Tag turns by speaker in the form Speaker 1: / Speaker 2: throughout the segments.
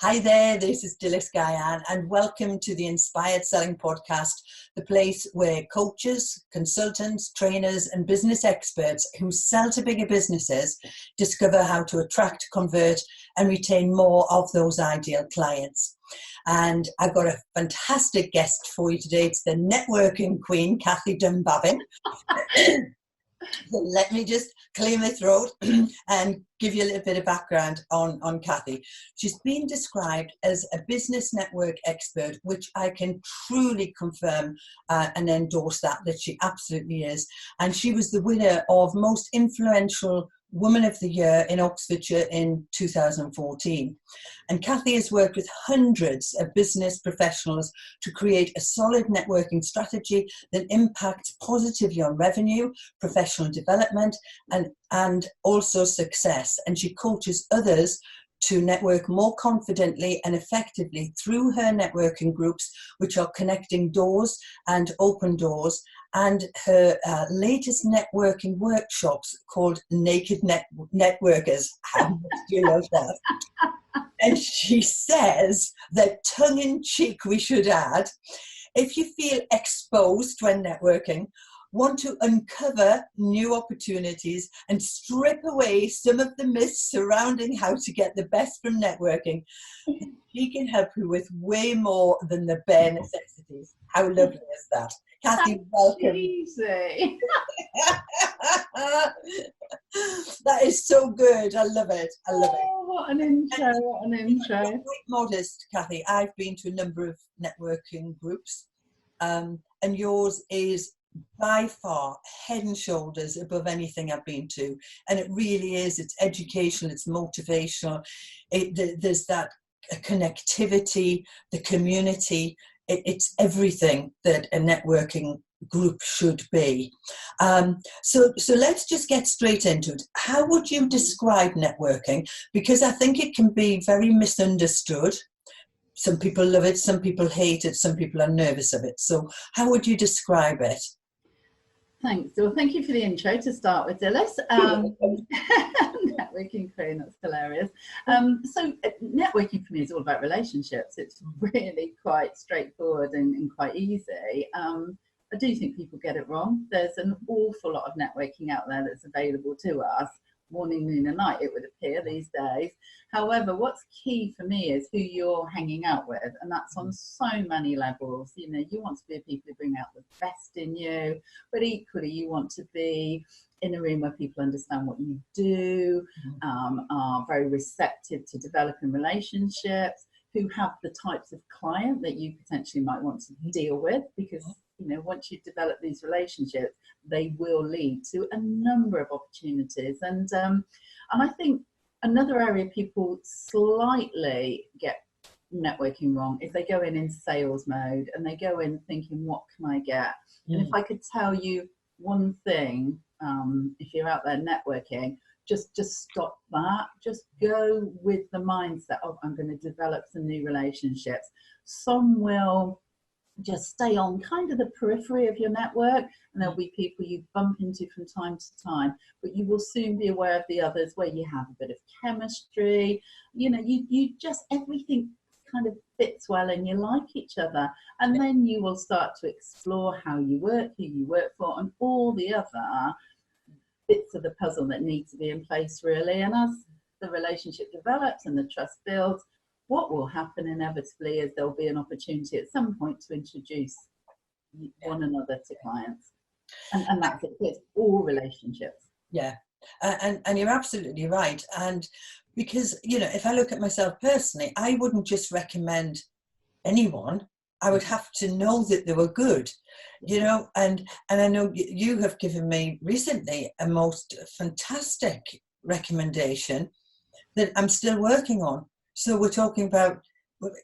Speaker 1: Hi there, this is Dylis Guyan, and welcome to the Inspired Selling Podcast, the place where coaches, consultants, trainers, and business experts who sell to bigger businesses discover how to attract, convert, and retain more of those ideal clients. And I've got a fantastic guest for you today. It's the networking queen, Kathy Dunbavin. Let me just clear my throat and give you a little bit of background on Kathy. She's been described as a business network expert, which I can truly confirm and endorse that she absolutely is. And she was the winner of Most Influential Woman of the Year in Oxfordshire in 2014. And Kathy has worked with hundreds of business professionals to create a solid networking strategy that impacts positively on revenue, professional development, and also success. And she coaches others to network more confidently and effectively through her networking groups, which are Connecting Doors and Open Doors, and her latest networking workshops called Naked Networkers. How much do you love that? And she says that, tongue-in-cheek we should add, if you feel exposed when networking, want to uncover new opportunities and strip away some of the myths surrounding how to get the best from networking, she can help you with way more than the bare necessities. How lovely is that? Kathy, welcome.
Speaker 2: Easy.
Speaker 1: That is so good. I love it. I love it.
Speaker 2: Oh, what an intro, what an intro.
Speaker 1: I'm quite modest, Kathy. I've been to a number of networking groups, and yours is by far head and shoulders above anything I've been to. And it really is. It's educational, it's motivational. There's that connectivity, the community. It's everything that a networking group should be. So let's just get straight into it. How would you describe networking? Because I think it can be very misunderstood. Some people love it, some people hate it, some people are nervous of it. So how would you describe it?
Speaker 2: Thanks. Well, thank you for the intro to start with, Dylis. Networking queen, that's hilarious. So networking for me is all about relationships. It's really quite straightforward and quite easy. I do think people get it wrong. There's an awful lot of networking out there that's available to us, morning, noon and night, it would appear these days. However, what's key for me is who you're hanging out with, and that's on so many levels. You know, you want to be a people who bring out the best in you, but equally you want to be in a room where people understand what you do, are very receptive to developing relationships, who have the types of client that you potentially might want to deal with, because you know, once you develop these relationships, they will lead to a number of opportunities. And I think another area people slightly get networking wrong is they go in sales mode, and they go in thinking, what can I get? And if I could tell you one thing, if you're out there networking, just stop that. Just go with the mindset of, I'm going to develop some new relationships. Some will just stay on kind of the periphery of your network, and there'll be people you bump into from time to time, but you will soon be aware of the others where you have a bit of chemistry. You know, you just, everything kind of fits well and you like each other, and then you will start to explore how you work, who you work for, and all the other bits of the puzzle that need to be in place, really. And as the relationship develops and the trust builds, what will happen inevitably is there'll be an opportunity at some point to introduce one another to clients. And that's it. It's all relationships.
Speaker 1: Yeah. And you're absolutely right. And because, you know, if I look at myself personally, I wouldn't just recommend anyone. I would have to know that they were good, you know, and I know you have given me recently a most fantastic recommendation that I'm still working on. So we're talking about,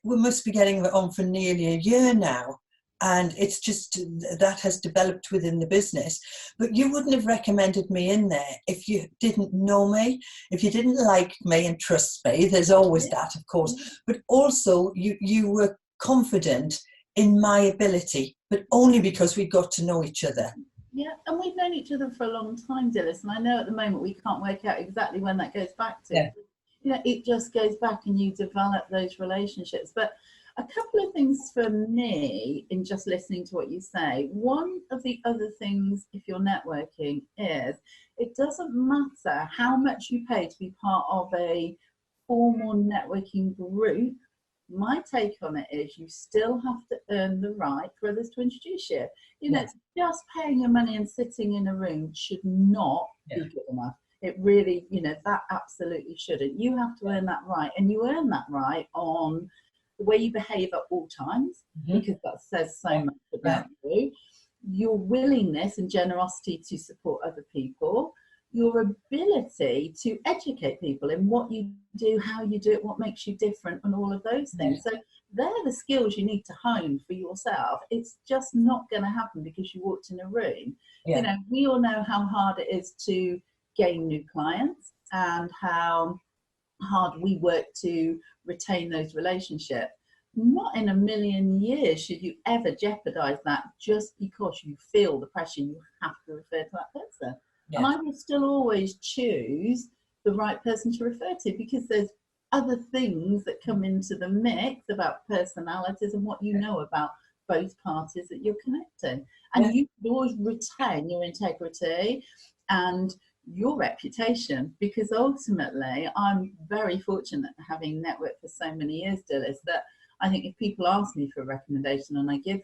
Speaker 1: we must be getting it on for nearly a year now. And it's just, that has developed within the business. But you wouldn't have recommended me in there if you didn't know me, if you didn't like me and trust me. There's always that, of course. But also you were confident in my ability, but only because we got to know each other.
Speaker 2: Yeah, and we've known each other for a long time, Dylis. And I know at the moment we can't work out exactly when that goes back to.
Speaker 1: Yeah.
Speaker 2: it just goes back and you develop those relationships. But a couple of things for me in just listening to what you say. One of the other things, if you're networking, is it doesn't matter how much you pay to be part of a formal networking group. My take on it is you still have to earn the right for others to introduce you. It's just paying your money and sitting in a room should not be good enough. It really, that absolutely shouldn't. You have to earn that right, and you earn that right on the way you behave at all times, because that says so much about you. Your willingness and generosity to support other people, your ability to educate people in what you do, how you do it, what makes you different, and all of those things. So they're the skills you need to hone for yourself. It's just not going to happen because you walked in a room. We all know how hard it is to gain new clients and how hard we work to retain those relationships. Not in a million years should you ever jeopardize that just because you feel the pressure you have to refer to that person. And I will still always choose the right person to refer to, because there's other things that come into the mix about personalities and what you know about both parties that you're connecting. And you can always retain your integrity and your reputation, because ultimately I'm very fortunate having networked for so many years, Dylis, that I think if people ask me for a recommendation and I give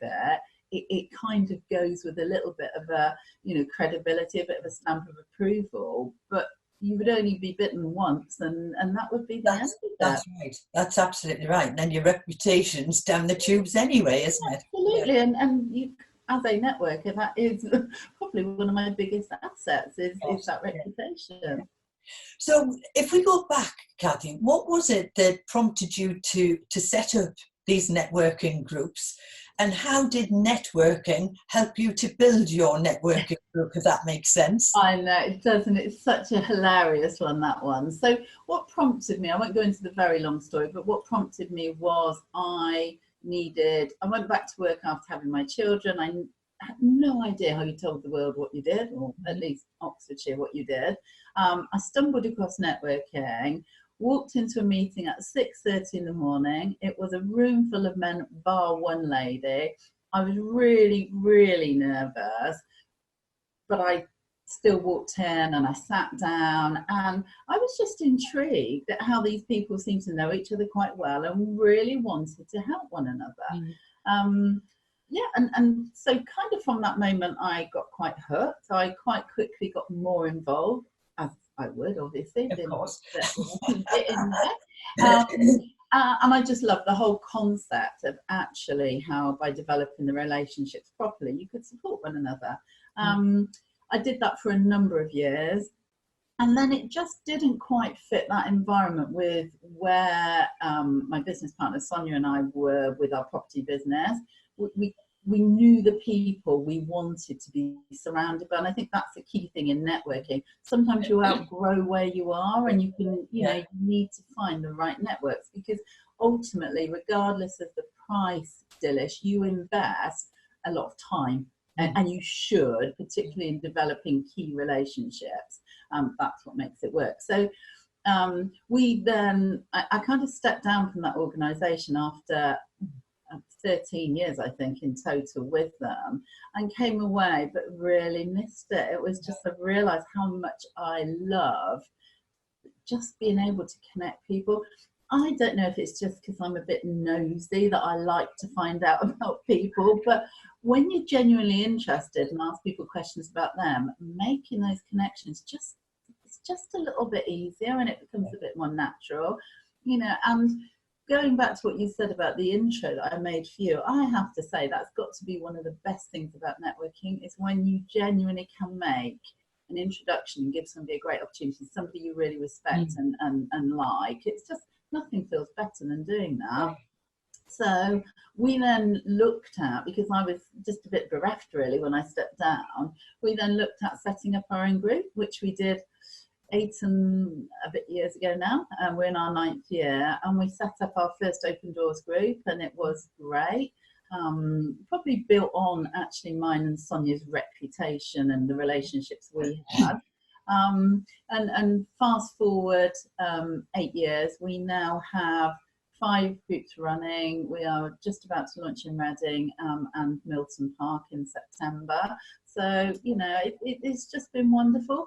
Speaker 2: it kind of goes with a little bit of a credibility, a bit of a stamp of approval. But you would only be bitten once, and that would be the end of it.
Speaker 1: That's right. That's absolutely right. And then your reputation's down the tubes anyway, isn't it?
Speaker 2: Absolutely. And you, as a networker, that is probably one of my biggest assets is that reputation.
Speaker 1: So if we go back, Kathy, what was it that prompted you to set up these networking groups, and how did networking help you to build your networking group, if that makes sense?
Speaker 2: I know, it does, and it's such a hilarious one, that one. So what prompted me, I won't go into the very long story, but what prompted me was I went back to work after having my children. I had no idea how you told the world what you did, or at least Oxfordshire what you did. I stumbled across networking, walked into a meeting at 6:30 in the morning. It was a room full of men, bar one lady. I was really, really nervous, but I still walked in and I sat down, and I was just intrigued at how these people seemed to know each other quite well and really wanted to help one another. And so kind of from that moment I got quite hooked. I quite quickly got more involved, as I would obviously.
Speaker 1: Of course.
Speaker 2: And I just loved the whole concept of actually how by developing the relationships properly you could support one another. I did that for a number of years, and then it just didn't quite fit that environment with where my business partner Sonia and I were with our property business. We knew the people we wanted to be surrounded by, and I think that's the key thing in networking. Sometimes you outgrow where you are, and you can, you need to find the right networks, because ultimately, regardless of the price, Dylis, you invest a lot of time, and you should, particularly in developing key relationships. That's what makes it work. So I kind of stepped down from that organisation after 13 years, I think, in total with them, and came away, but really missed it. It was just, I realised how much I love just being able to connect people. I don't know if it's just because I'm a bit nosy that I like to find out about people, but when you're genuinely interested and ask people questions about them, making those connections it's just a little bit easier, and it becomes a bit more natural, and going back to what you said about the intro that I made for you, I have to say that's got to be one of the best things about networking, is when you genuinely can make an introduction and give somebody a great opportunity, somebody you really respect and like. It's just, nothing feels better than doing that. So we then looked at, because I was just a bit bereft really when I stepped down, we then looked at setting up our own group, which we did 8 and a bit years ago now, and we're in our 9th year, and we set up our first Open Doors group, and it was great. Probably built on actually mine and Sonia's reputation and the relationships we had. And fast forward 8 years, we now have 5 groups running. We are just about to launch in Reading and Milton Park in September. So, you know, it's just been wonderful.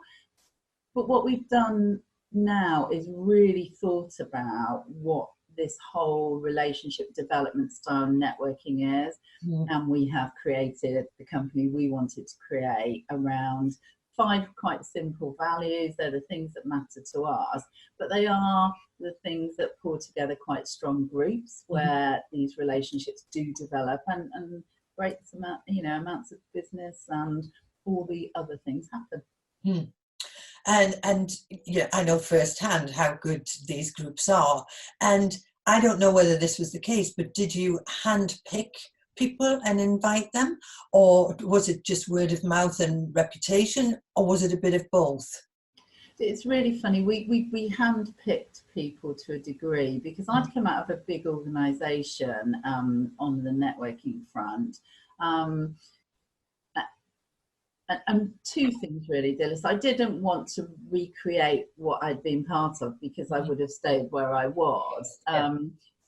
Speaker 2: But what we've done now is really thought about what this whole relationship development style networking is. And we have created the company we wanted to create around 5 quite simple values. They're the things that matter to us, but they are the things that pull together quite strong groups where these relationships do develop and great amounts of business and all the other things happen.
Speaker 1: And yeah, I know firsthand how good these groups are. And I don't know whether this was the case, but did you handpick people and invite them, or was it just word of mouth and reputation, or was it a bit of both?
Speaker 2: It's really funny. We handpicked people to a degree because I'd come out of a big organisation on the networking front. And 2 things really, Dylis. I didn't want to recreate what I'd been part of because I would have stayed where I was.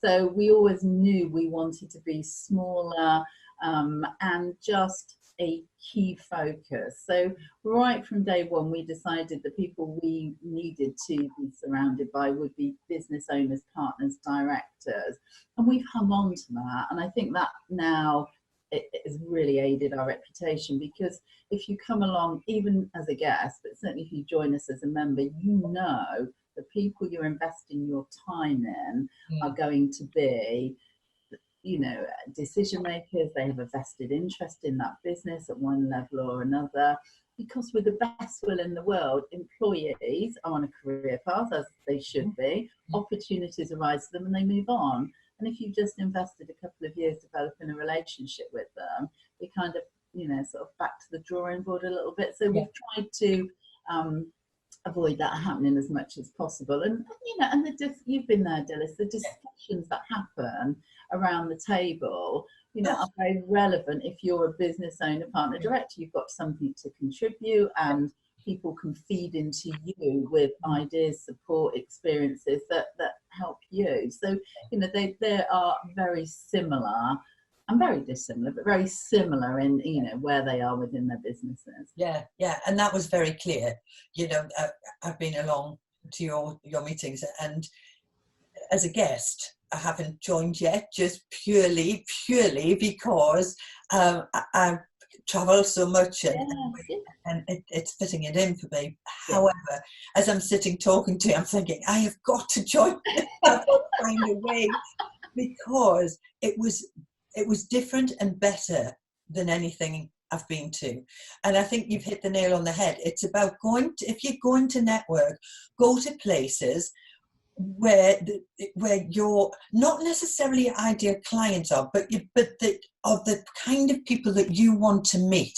Speaker 2: So we always knew we wanted to be smaller and just a key focus. So right from day one, we decided the people we needed to be surrounded by would be business owners, partners, directors. And we've hung on to that. And I think that now it has really aided our reputation, because if you come along, even as a guest, but certainly if you join us as a member, you know the people you're investing your time in are going to be, you know, decision makers. They have a vested interest in that business at one level or another, because with the best will in the world, employees are on a career path, as they should be. Opportunities arise to them and they move on. And if you've just invested a couple of years developing a relationship with them, we kind of, you know, sort of back to the drawing board a little bit. So we've tried to avoid that happening as much as possible. And you know, and you've been there, Dylis, the discussions that happen around the table, you know, are very relevant. If you're a business owner, partner, director, you've got something to contribute, and people can feed into you with ideas, support, experiences that help you. So, you know, they are very similar and very dissimilar, but very similar in, you know, where they are within their businesses.
Speaker 1: Yeah, and that was very clear. You know, I've been along to your meetings, and as a guest, I haven't joined yet, just purely because I travel so much and it's fitting it in for me. However, as I'm sitting talking to you, I'm thinking, I have got to join. I've got to find a way, because it was different and better than anything I've been to. And I think you've hit the nail on the head. It's about if you're going to network, go to places where you're not necessarily ideal clients are, but the kind of people that you want to meet.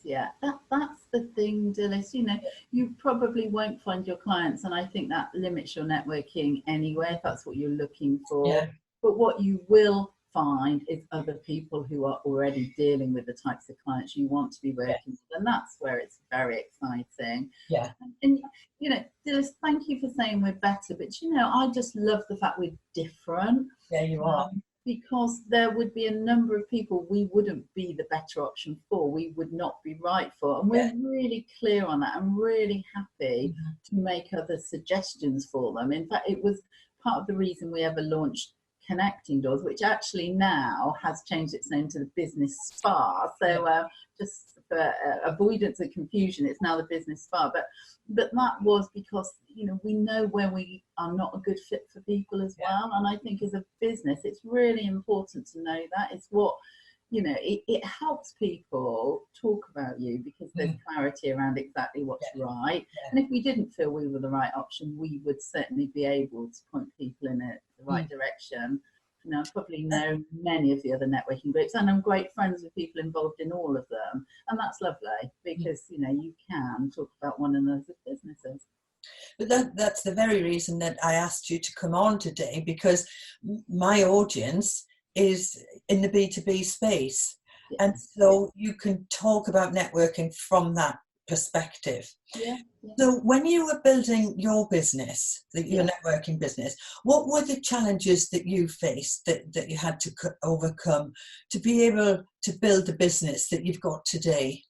Speaker 1: That's the thing, Dylis. You know, you probably won't find your clients, and I think that limits your networking anyway, if that's what you're looking for. But what you will find is other people who are already dealing with the types of clients you want to be working with, and that's where it's very exciting. And you know, Dylis, thank you for saying we're better, but you know, I just love the fact we're different. You are.
Speaker 2: Because there would be a number of people we wouldn't be the better option for, we would not be right for, and we're really clear on that. I'm really happy to make other suggestions for them. In fact, it was part of the reason we ever launched Connecting Doors, which actually now has changed its name to the Business Spa. So just for avoidance of confusion, it's now the Business Spa. But that was because, you know, we know where we are not a good fit for people as well. And I think as a business, it's really important to know that. It's what, you know, it helps people talk about you because there's clarity around exactly what's right. And if we didn't feel we were the right option, we would certainly be able to point people in the right direction. You know, I probably know many of the other networking groups, and I'm great friends with people involved in all of them. And that's lovely because, you know, you can talk about one another's businesses.
Speaker 1: But that's the very reason that I asked you to come on today, because my audience is in the B2B space. And so you can talk about networking from that perspective.
Speaker 2: Yeah, yeah.
Speaker 1: So when you were building your business, your networking business, what were the challenges that you faced that you had to overcome to be able to build the business that you've got today?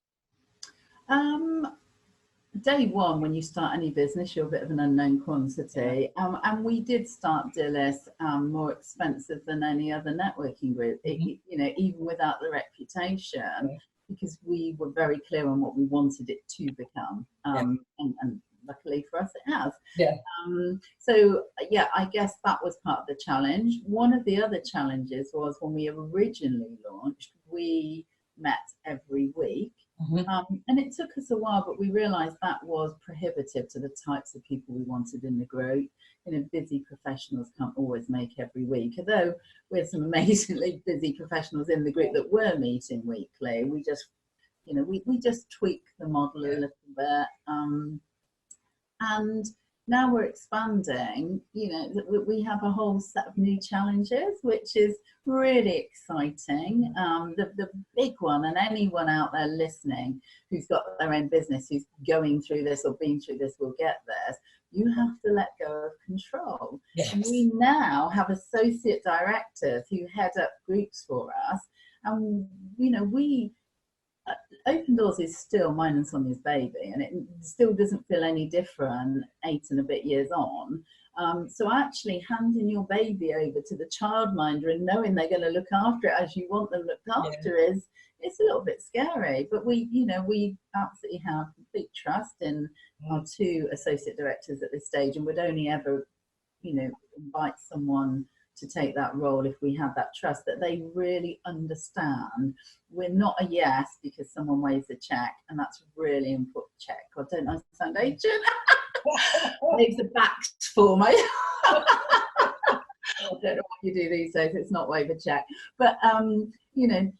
Speaker 2: Day one, when you start any business, you're a bit of an unknown quantity. And we did start Dylis more expensive than any other networking group, even without the reputation, because we were very clear on what we wanted it to become. And luckily for us, it has. I guess that was part of the challenge. One of the other challenges was when we originally launched, we met every week. And it took us a while, but we realised that was prohibitive to the types of people we wanted in the group. Busy professionals can't always make every week. Although we had some amazingly busy professionals in the group that were meeting weekly, we just, we just tweaked the model a little bit. And now we're expanding, we have a whole set of new challenges, which is really exciting. The big one, and anyone out there listening who's got their own business, who's going through this or been through this, will get this. You have to let go of control. And we now have associate directors who head up groups for us. And, Open Doors is still mine and Sonia's baby, and it still doesn't feel any different 8 and a bit years on. So actually handing your baby over to the childminder and knowing they're going to look after it as you want them looked after it's a little bit scary. But we absolutely have complete trust in our 2 associate directors at this stage, and would only ever, invite someone to take that role if we have that trust that they really understand. We're not a yes because someone waves a check, and that's really important. Check. I don't understand agent. Waves a backs for me. I don't know what you do these days. It's not wave a check, but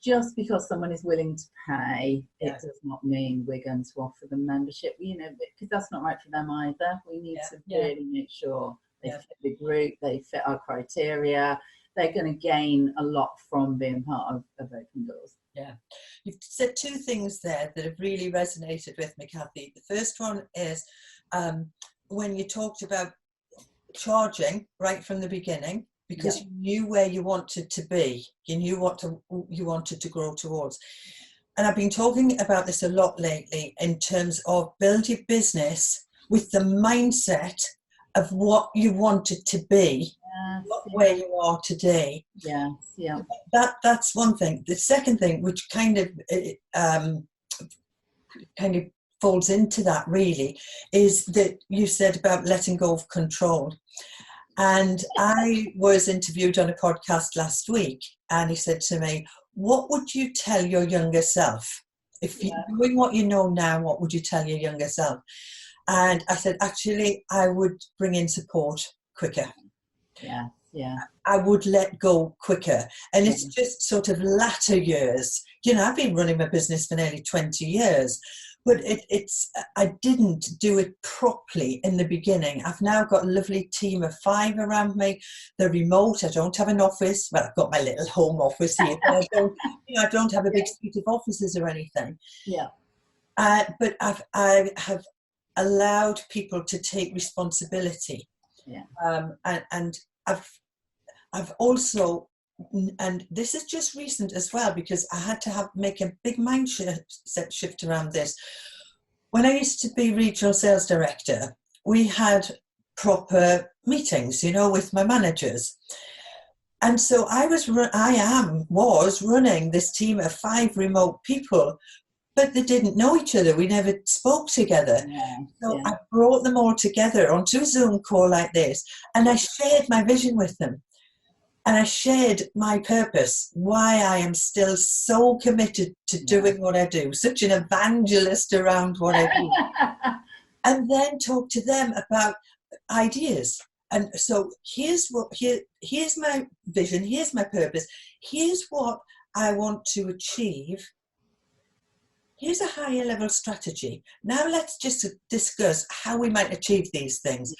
Speaker 2: just because someone is willing to pay, it does not mean we're going to offer them membership. Because that's not right for them either. We need to really make sure they fit the group, they fit our criteria. They're going to gain a lot from being part of Open Doors.
Speaker 1: Yeah. You've said 2 things there that have really resonated with me, Kathy. The first one is when you talked about charging right from the beginning, because you knew where you wanted to be. You knew what you wanted to grow towards. And I've been talking about this a lot lately in terms of build your business with the mindset of what you wanted to be, where you are today. That's one thing. The second thing, which kind of falls into that really, is that you said about letting go of control. And I was interviewed on a podcast last week, and he said to me, what would you tell your younger self? If you're doing what you know now, what would you tell your younger self? And I said, actually, I would bring in support quicker. I would let go quicker. And it's just sort of latter years. I've been running my business for nearly 20 years, but I didn't do it properly in the beginning. I've now got a lovely team of 5 around me. They're remote. I don't have an office. Well, I've got my little home office here, but I don't have a big suite of offices or anything. But I have allowed people to take responsibility. And I've also, and this is just recent as well, because I had to make a big mindset shift around this. When I used to be regional sales director, we had proper meetings, with my managers. And so I was running this team of 5 remote people, but they didn't know each other. We never spoke together. I brought them all together onto a Zoom call like this, and I shared my vision with them. And I shared my purpose, why I am still so committed to doing what I do, such an evangelist around what I do. And then talk to them about ideas. And so here's my vision, here's my purpose, here's what I want to achieve. Here's a higher level strategy. Now let's just discuss how we might achieve these things.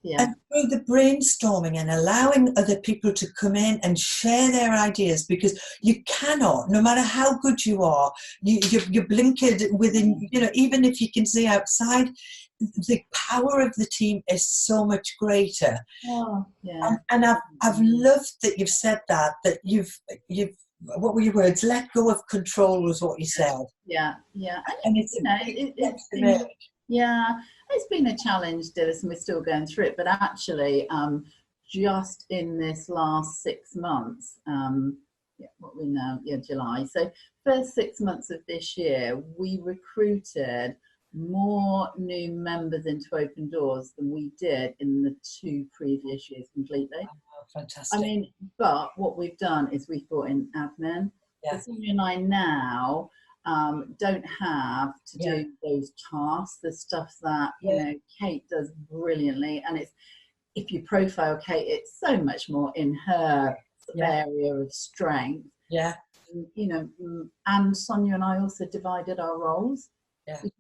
Speaker 1: And through the brainstorming and allowing other people to come in and share their ideas, because you cannot, no matter how good you are, you're blinkered within, you know, even if you can see outside, the power of the team is so much greater.
Speaker 2: Oh, yeah.
Speaker 1: And I've loved that you've said that you've what were your words? Let go of control was what you said.
Speaker 2: Yeah.
Speaker 1: And it's,
Speaker 2: you know, it's been a challenge, Dylis, and we're still going through it. But actually, just in this last 6 months, what we know, July. So first 6 months of this year, we recruited more new members into Open Doors than we did in the 2 previous years completely.
Speaker 1: Oh, fantastic.
Speaker 2: I mean, but what we've done is we've brought in admin. So Sonia and I now don't have to do those tasks, the stuff that you know Kate does brilliantly, and it's, if you profile Kate, it's so much more in her area of strength. You know, and Sonia and I also divided our roles.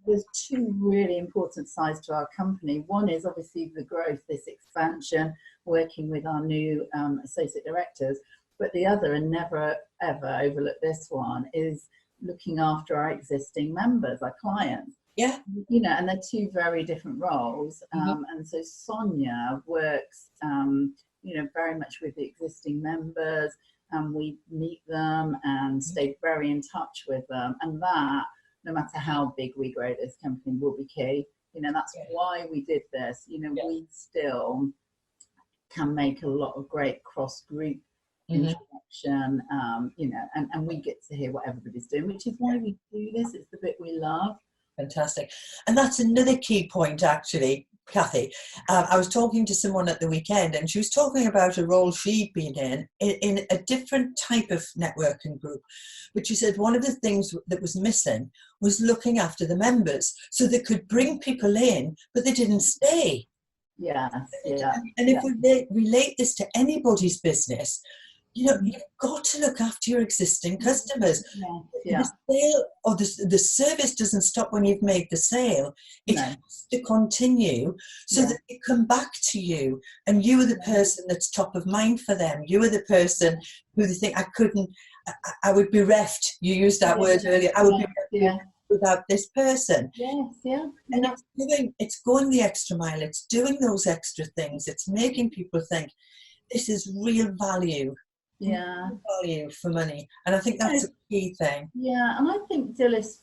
Speaker 2: There's 2 really important sides to our company. One is obviously the growth, this expansion, working with our new associate directors. But the other, and never ever overlook this one, is looking after our existing members, our clients. You know, and they're 2 very different roles. And so Sonia works, you know, very much with the existing members, and we meet them and stay very in touch with them. And that, no matter how big we grow this company, will be key. You know, that's why we did this. You know, we still can make a lot of great cross-group interaction, you know, and we get to hear what everybody's doing, which is why we do this. It's the bit we love.
Speaker 1: Fantastic. And that's another key point, actually, Kathy. I was talking to someone at the weekend, and she was talking about a role she'd been in a different type of networking group. But she said one of the things that was missing was looking after the members, so they could bring people in, but they didn't stay. And if we relate this to anybody's business, you know, you've got to look after your existing customers. The sale or the service doesn't stop when you've made the sale. It has to continue so that they come back to you, and you are the person that's top of mind for them. You are the person who they think, I would be bereft. You used that word earlier. I would be bereft without this person. And it's going the extra mile. It's doing those extra things. It's making people think this is real value. Value for money, and I think that's a key thing.
Speaker 2: And I think, Dylis,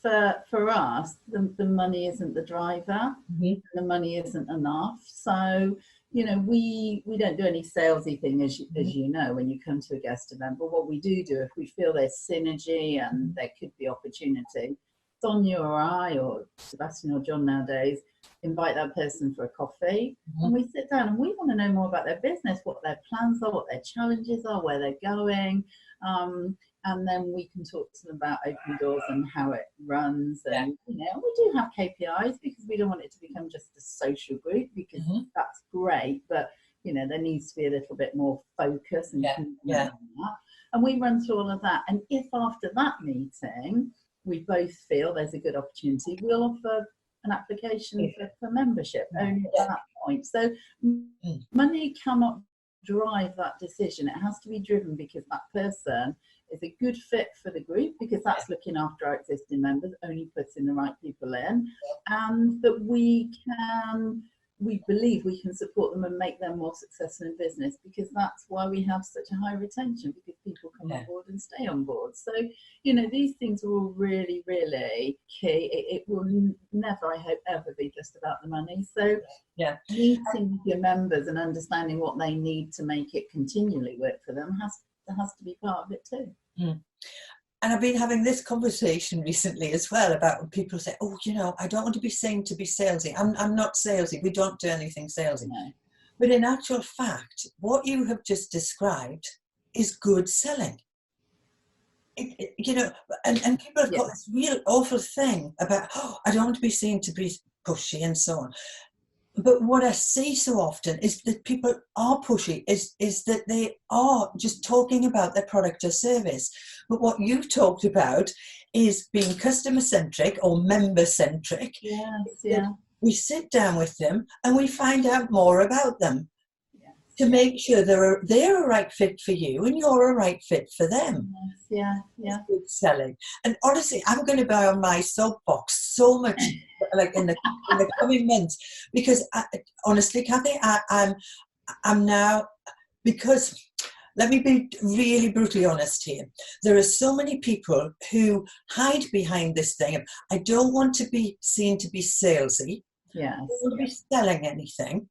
Speaker 2: for us, the money isn't the driver. The money isn't enough. So, you know, we don't do any salesy thing, as you know, when you come to a guest event. But what we do, if we feel there's synergy and there could be opportunity, Sonia or I or Sebastian or John nowadays invite that person for a coffee, and we sit down and we want to know more about their business, what their plans are, what their challenges are, where they're going, and then we can talk to them about Open Doors and how it runs. And you know, we do have KPIs because we don't want it to become just a social group, because that's great, but you know, there needs to be a little bit more focus and and we run through all of that. And if after that meeting we both feel there's a good opportunity, we'll offer an application for membership only at that point. So money cannot drive that decision. It has to be driven because that person is a good fit for the group, because that's looking after our existing members, only putting the right people in, and that we believe we can support them and make them more successful in business, because that's why we have such a high retention, because people come on board and stay on board. So, you know, these things are all really, really key. It will never, I hope, ever be just about the money. So meeting with your members and understanding what they need to make it continually work for them has to be part of it too.
Speaker 1: And I've been having this conversation recently as well about when people say, oh, you know, I don't want to be seen to be salesy. I'm not salesy. We don't do anything salesy. But in actual fact, what you have just described is good selling. You know, and people have got this real awful thing about, oh, I don't want to be seen to be pushy and so on. But what I see so often is that people are pushy, is that they are just talking about their product or service. But what you've talked about is being customer-centric or member-centric. we sit down with them and we find out more about them
Speaker 2: Yes.
Speaker 1: to make sure they're a right fit for you and you're a right fit for them.
Speaker 2: Yes. Yeah.
Speaker 1: It's good selling. And honestly, I'm going to buy on my soapbox so much, like in the coming months, because honestly, Kathy, I'm now, because let me be really brutally honest here. There are so many people who hide behind this thing. I don't want to be seen to be salesy.
Speaker 2: Yes.
Speaker 1: I don't want to be selling anything.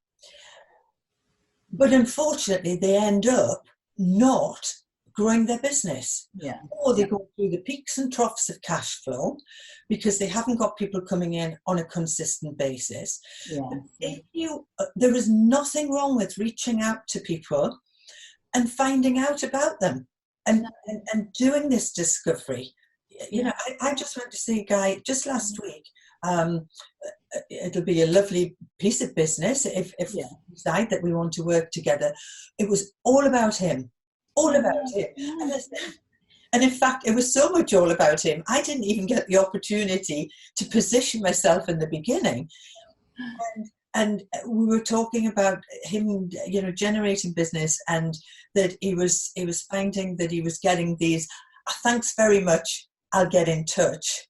Speaker 1: But unfortunately, they end up not growing their business.
Speaker 2: Yeah.
Speaker 1: Or they go through the peaks and troughs of cash flow because they haven't got people coming in on a consistent basis.
Speaker 2: Yeah.
Speaker 1: There is nothing wrong with reaching out to people and finding out about them and doing this discovery. You know, I just went to see a guy just last week. It'll be a lovely piece of business if we decide that we want to work together. It was all about him, all about him. And in fact, it was so much all about him, I didn't even get the opportunity to position myself in the beginning. And we were talking about him, you know, generating business, and that he was finding that he was getting these, thanks very much, I'll get in touch.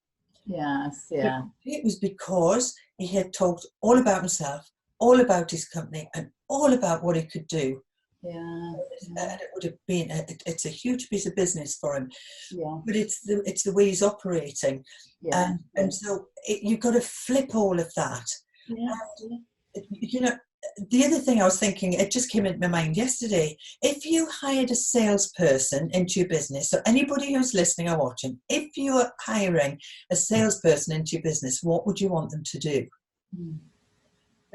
Speaker 2: Yes, yeah.
Speaker 1: But it was because he had talked all about himself, all about his company, and all about what he could do.
Speaker 2: Yeah.
Speaker 1: It would have been, it's a huge piece of business for him.
Speaker 2: Yeah.
Speaker 1: But it's the way he's operating.
Speaker 2: Yeah.
Speaker 1: And so you've got to flip all of that.
Speaker 2: Yeah.
Speaker 1: You know, the other thing I was thinking, it just came into my mind yesterday. If you hired a salesperson into your business, so anybody who's listening or watching, if you are hiring a salesperson into your business, what would you want them to do?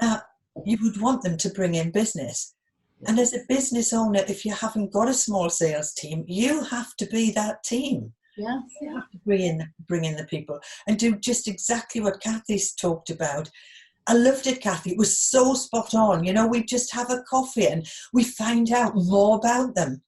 Speaker 1: Now, you would want them to bring in business. And as a business owner, if you haven't got a small sales team, you have to be that team.
Speaker 2: Yeah.
Speaker 1: You have to bring in the people and do just exactly what Kathy's talked about. I loved it, Kathy. It was so spot on. You know, we just have a coffee and we find out more about them.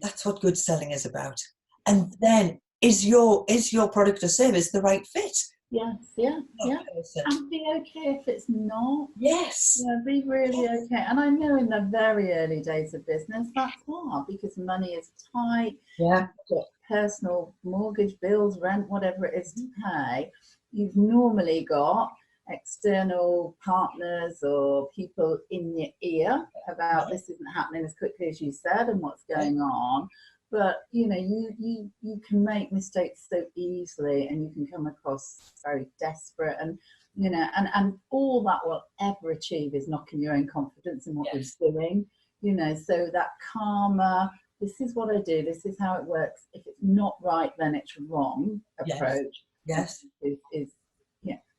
Speaker 1: That's what good selling is about. And then is your product or service the right fit?
Speaker 2: Yes, yeah. And be okay if it's not.
Speaker 1: Yes.
Speaker 2: Yeah, be really okay. And I know in the very early days of business, that's hard because money is tight.
Speaker 1: Yeah.
Speaker 2: You've got personal mortgage, bills, rent, whatever it is to pay. You've normally got external partners or people in your ear about this isn't happening as quickly as you said and what's going on. But you know, you can make mistakes so easily, and you can come across very desperate, and you know, and all that will ever achieve is knocking your own confidence in what you're doing. You know, so that calmer, this is what I do, this is how it works. If it's not right, then it's wrong approach.
Speaker 1: Yes.
Speaker 2: Is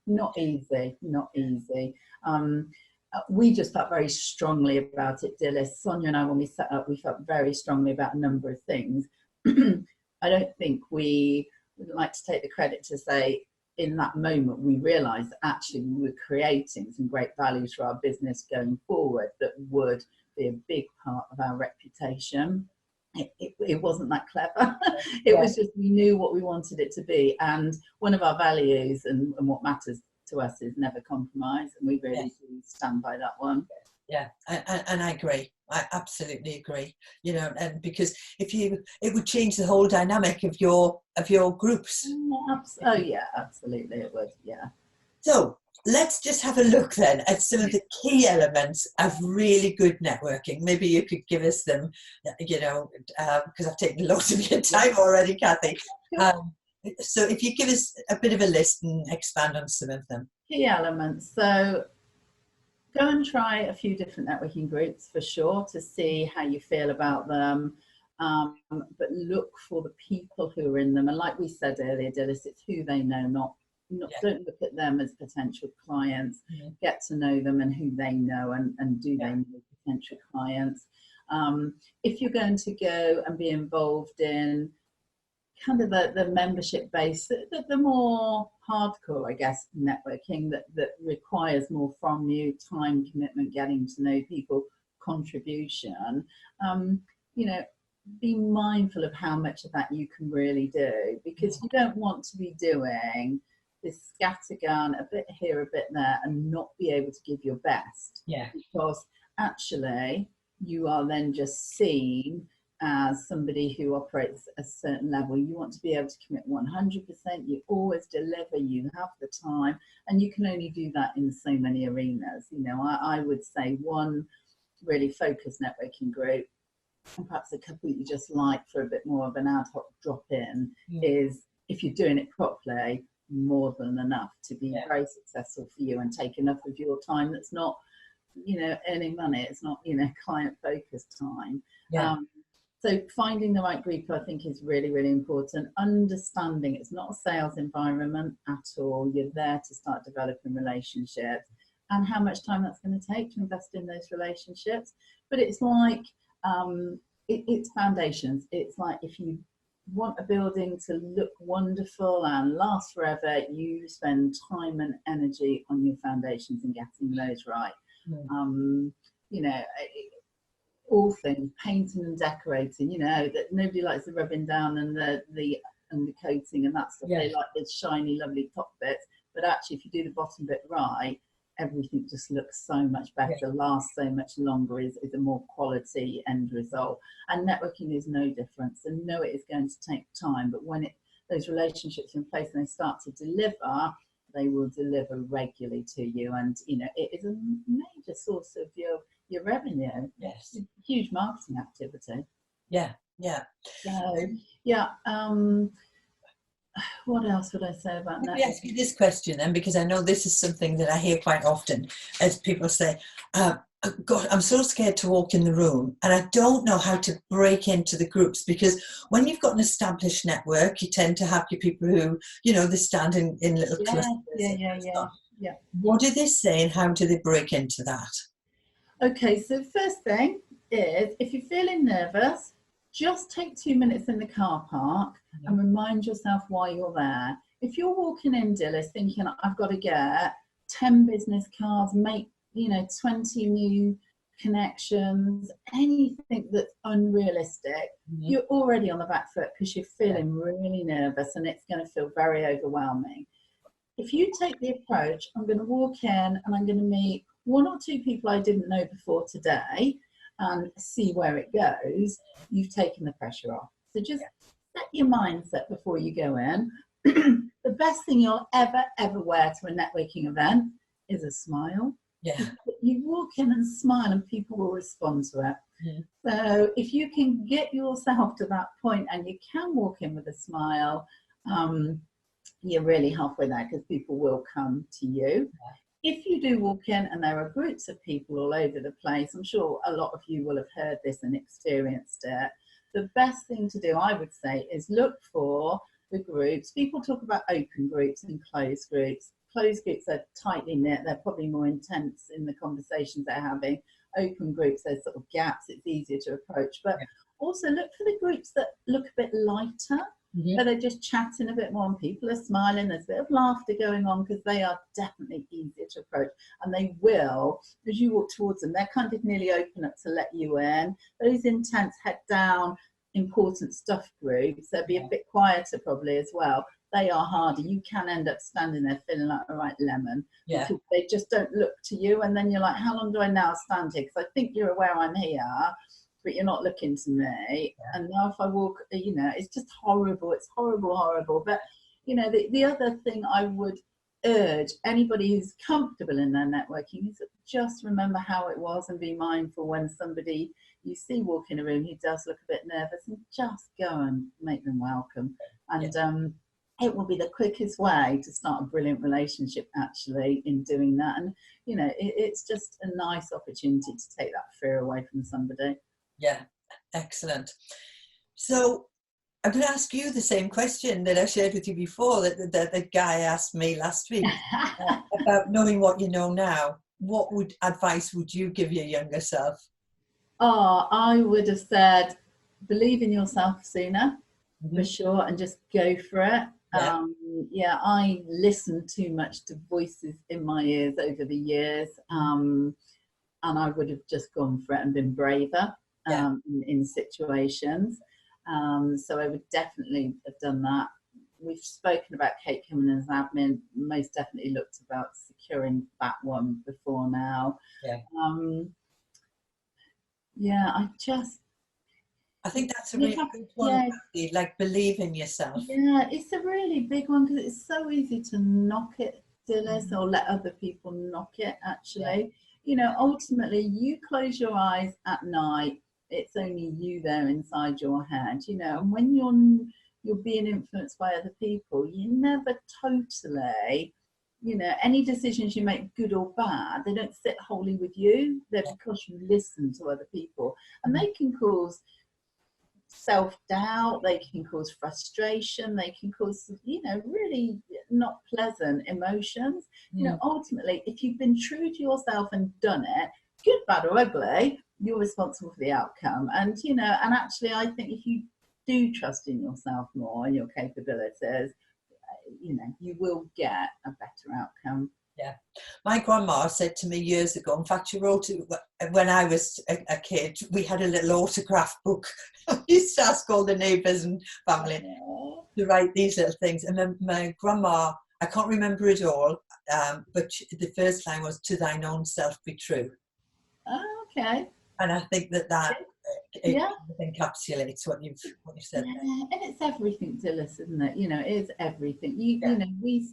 Speaker 2: not easy. We just felt very strongly about it, Dylis. Sonia and I, when we set up, we felt very strongly about a number of things. I don't think we would like to take the credit to say in that moment we realised that actually we were creating some great values for our business going forward that would be a big part of our reputation. It wasn't that clever. It was just, we knew what we wanted it to be. And one of our values and what matters to us is never compromise. And we really do stand by that one.
Speaker 1: Yeah, and I agree. I absolutely agree. You know, and because it would change the whole dynamic of your groups.
Speaker 2: Oh yeah, absolutely it would. Yeah.
Speaker 1: So let's just have a look then at some of the key elements of really good networking. Maybe you could give us them, you know, because I've taken a lot of your time already, Kathy. So if you give us a bit of a list and expand on some of them.
Speaker 2: Key elements. So go and try a few different networking groups for sure to see how you feel about them. But look for the people who are in them. And like we said earlier, Dylis, it's who they know, not don't look at them as potential clients. Get to know them and who they know, and do they know potential clients. If you're going to go and be involved in kind of the membership base, the more hardcore, I guess, networking that requires more from you, time, commitment, getting to know people, contribution, you know, be mindful of how much of that you can really do, because you don't want to be doing this scattergun, a bit here, a bit there, and not be able to give your best.
Speaker 1: Yeah.
Speaker 2: Because actually you are then just seen as somebody who operates at a certain level. You want to be able to commit 100%, you always deliver, you have the time, and you can only do that in so many arenas. You know, I would say one really focused networking group, and perhaps a couple you just like for a bit more of an ad hoc drop in, is, if you're doing it properly, more than enough to be very successful for you and take enough of your time that's not, you know, earning money. It's not, you know, client focused time. So finding the right group, I think, is really, really important. Understanding it's not a sales environment at all. You're there to start developing relationships, and how much time that's going to take to invest in those relationships. But it's like, it's foundations. It's like, if you want a building to look wonderful and last forever, you spend time and energy on your foundations and getting those right. You know, all things, painting and decorating, you know, that nobody likes the rubbing down and the undercoating and that stuff. They like the shiny, lovely top bits, but actually if you do the bottom bit right, everything just looks so much better, lasts so much longer, is a more quality end result. And networking is no different. So no, it is going to take time, but when those relationships are in place and they start to deliver, they will deliver regularly to you. And you know, it is a major source of your revenue. Yes, huge marketing activity. So what else would I say about that?
Speaker 1: Let me ask you this question then, because I know this is something that I hear quite often, as people say, God, I'm so scared to walk in the room and I don't know how to break into the groups, because when you've got an established network, you tend to have your people who, you know, they stand in little clusters. What do they say and how do they break into that?
Speaker 2: Okay, so first thing is, if you're feeling nervous, just take 2 minutes in the car park and remind yourself why you're there. If you're walking in, Dylis, thinking I've got to get 10 business cards, make, you know, 20 new connections, anything that's unrealistic, you're already on the back foot because you're feeling really nervous and it's going to feel very overwhelming. If you take the approach, I'm going to walk in and I'm going to meet 1 or 2 people I didn't know before today and see where it goes, you've taken the pressure off. So just set your mindset before you go in. The best thing you'll ever wear to a networking event is a smile. You walk in and smile and people will respond to it. So if you can get yourself to that point and you can walk in with a smile, you're really halfway there, because people will come to you. If you do walk in and there are groups of people all over the place, I'm sure a lot of you will have heard this and experienced it. The best thing to do, I would say, is look for the groups. People talk about open groups and closed groups. Closed groups are tightly knit. They're probably more intense in the conversations they're having. Open groups, there's sort of gaps. It's easier to approach. But also look for the groups that look a bit lighter, where they're just chatting a bit more and people are smiling. There's a bit of laughter going on, because they are definitely easier to approach. And they will, as you walk towards them, they're kind of nearly open up to let you in. Those intense, head down, important stuff groups, they'll be a bit quieter probably as well. They are harder. You can end up standing there feeling like a right lemon, because they just don't look to you. And then you're like, how long do I now stand here? Because I think you're aware I'm here, but you're not looking to me. And now if I walk, you know, it's just horrible. It's horrible. But, you know, the other thing I would urge anybody who's comfortable in their networking is just remember how it was, and be mindful when somebody you see walk in a room who does look a bit nervous, and just go and make them welcome. And it will be the quickest way to start a brilliant relationship, actually, in doing that. And, you know, it's just a nice opportunity to take that fear away from somebody.
Speaker 1: Excellent. So I'm going to ask you the same question that I shared with you before, that the guy asked me last week about knowing what you know now. What advice would you give your younger self?
Speaker 2: I would have said, believe in yourself sooner, for sure, and just go for it. I listened too much to voices in my ears over the years, and I would have just gone for it and been braver in situations. So I would definitely have done that. we've spoken about Kate coming as admin. Most definitely looked about securing that one before now.
Speaker 1: Yeah. I think that's a really good one, Kathy, like believe in yourself.
Speaker 2: Yeah, it's a really big one because it's so easy to knock it, Dylis, or let other people knock it, actually. You know, ultimately, you close your eyes at night, it's only you there inside your head, you know, and when you're being influenced by other people, you never totally, you know, any decisions you make, good or bad, they don't sit wholly with you. They're because you listen to other people, and they can cause self-doubt, they can cause frustration, they can cause, you know, really not pleasant emotions. You know, ultimately, if you've been true to yourself and done it, good, bad or ugly, you're responsible for the outcome. And, you know, and actually I think if you do trust in yourself more and your capabilities, you know, you will get a better outcome.
Speaker 1: Yeah. My grandma said to me years ago, in fact, she wrote it when I was a kid, we had a little autograph book. We used to ask all the neighbours and family to write these little things. And then my grandma, I can't remember it all, but the first line was, "To thine own self be true."
Speaker 2: Oh, okay.
Speaker 1: And I think that encapsulates what you've said there.
Speaker 2: And it's everything, Dylis, isn't it? You know, it is everything. You know, we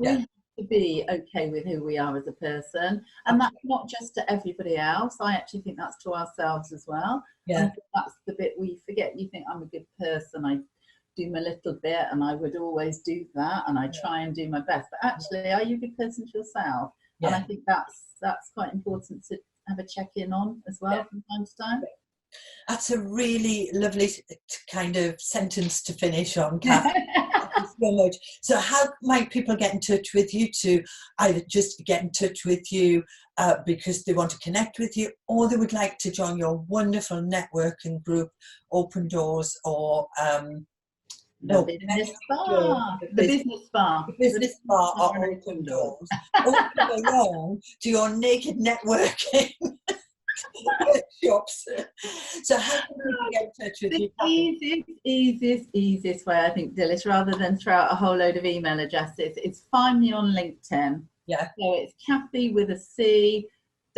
Speaker 2: have to be okay with who we are as a person, and that's not just to everybody else. I actually think that's to ourselves as well.
Speaker 1: Yeah,
Speaker 2: and that's the bit we forget. You think, I'm a good person, I do my little bit, and I would always do that, and I try and do my best. But actually, are you a good person to yourself? And I think that's quite important to have a check-in on as well from time to time.
Speaker 1: That's a really lovely kind of sentence to finish on, Kath. Thank you so much. So how might people get in touch with you, to either just get in touch with you because they want to connect with you, or they would like to join your wonderful networking group, Open Doors, or
Speaker 2: the business bar. The business bar.
Speaker 1: The business bar or Open Doors. Or come along to your naked networking workshops. So how can people get in touch with you?
Speaker 2: The easiest way, I think, Dylis, rather than throw out a whole load of email addresses, is find me on LinkedIn.
Speaker 1: Yeah.
Speaker 2: So it's Kathy with a C,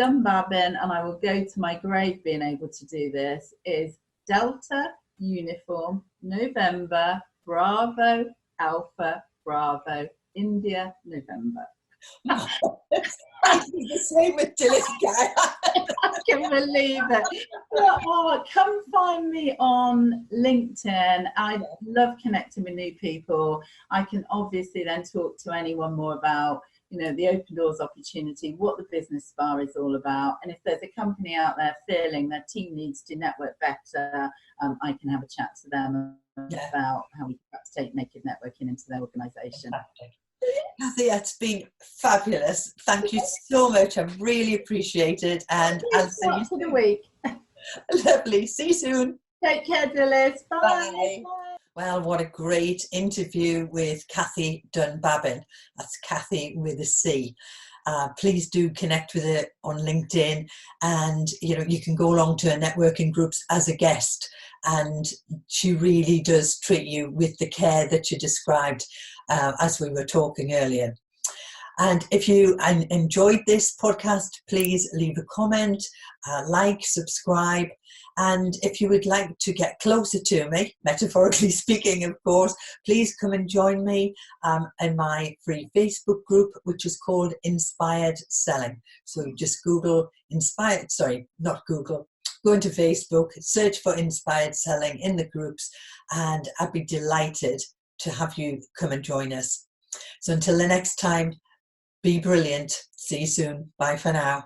Speaker 2: Dunbabin, and I will go to my grave being able to do this, is Delta Uniform November Bravo Alpha Bravo India November.
Speaker 1: I do the same with Dylis Guy.
Speaker 2: I can believe it. Come find me on LinkedIn. I love connecting with new people. I can obviously then talk to anyone more about, you know, the Open Doors opportunity, what the business bar is all about, and if there's a company out there feeling their team needs to network better, I can have a chat to them about how we perhaps take naked networking into their organisation.
Speaker 1: Kathy, it's been fabulous. Thank you so much. I really appreciate it. And I'll see you
Speaker 2: for the week.
Speaker 1: Lovely. See you soon.
Speaker 2: Take care, Dylis. Bye.
Speaker 1: Bye. Well, what a great interview with Kathy Dunbabin. That's Kathy with a C. Please do connect with her on LinkedIn, and you know, you can go along to her networking groups as a guest, and she really does treat you with the care that you described as we were talking earlier. And if you enjoyed this podcast, please leave a comment, like, subscribe. And if you would like to get closer to me, metaphorically speaking, of course, please come and join me in my free Facebook group, which is called Inspired Selling. So just Google Inspired, go into Facebook, search for Inspired Selling in the groups, and I'd be delighted to have you come and join us. So until the next time, be brilliant. See you soon. Bye for now.